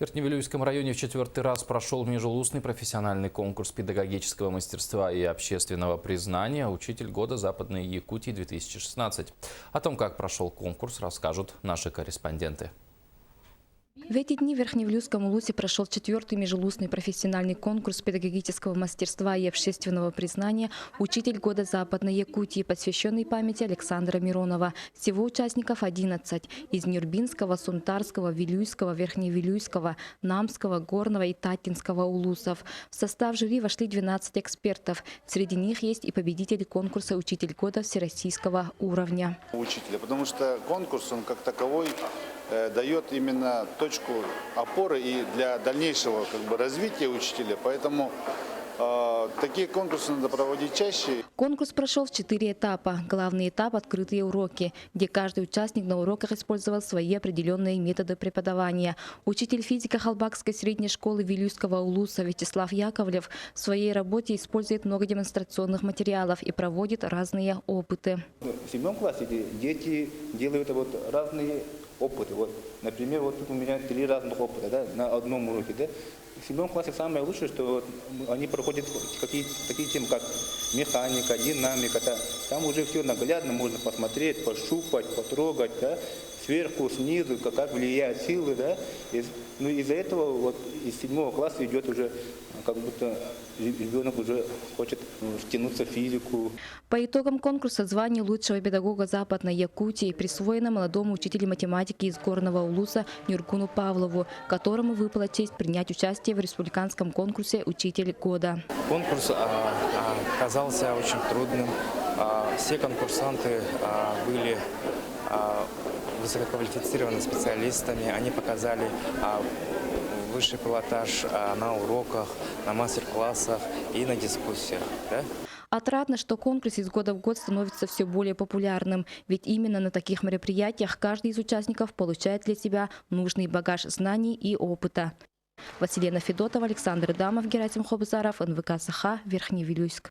В Верхневилюйском районе в 4-й раз прошел межулусный профессиональный конкурс педагогического мастерства и общественного признания «Учитель года Западной Якутии-2016». О том, как прошел конкурс, расскажут наши корреспонденты. В эти дни в Верхневилюйском улусе прошел 4-й межулусный профессиональный конкурс педагогического мастерства и общественного признания «Учитель года Западной Якутии», посвященный памяти Александра Миронова. Всего участников 11 из Нюрбинского, Сунтарского, Вилюйского, Верхневилюйского, Намского, Горного и Татинского улусов. В состав жюри вошли 12 экспертов. Среди них есть и победитель конкурса «Учитель года» всероссийского уровня. Учителя, потому что конкурс, он как таковой, дает именно точку опоры и для дальнейшего развития учителя. Поэтому такие конкурсы надо проводить чаще. Конкурс прошел в 4 этапа. Главный этап – открытые уроки, где каждый участник на уроках использовал свои определенные методы преподавания. Учитель физики Халбакской средней школы Вилюйского улуса Вячеслав Яковлев в своей работе использует много демонстрационных материалов и проводит разные опыты. В 7 классе дети делают разные опыты. Например, тут у меня 3 разных опыта на одном уроке. Да? В 7 классе самое лучшее, что они проходят такие темы, как механика, динамика. Да? Там уже все наглядно можно посмотреть, пощупать, потрогать, да? Сверху, снизу, как влияют силы. Да? Из-за этого из 7 класса идет уже, как будто ребенок уже хочет втянуться в физику. По итогам конкурса звание лучшего педагога Западной Якутии присвоено молодому учителю математики из Горного улуса Нюркуну Павлову, которому выпала честь принять участие в республиканском конкурсе «Учитель года». Конкурс оказался очень трудным. Все конкурсанты были высококвалифицированными специалистами. Они показали высший пилотаж на уроках, на мастер-классах и на дискуссиях. Да? Отрадно, что конкурс из года в год становится все более популярным, ведь именно на таких мероприятиях каждый из участников получает для себя нужный багаж знаний и опыта. Василина Федотова, Александр Дамов, Герасим Хобзаров, НВК Саха, Верхневилюйск.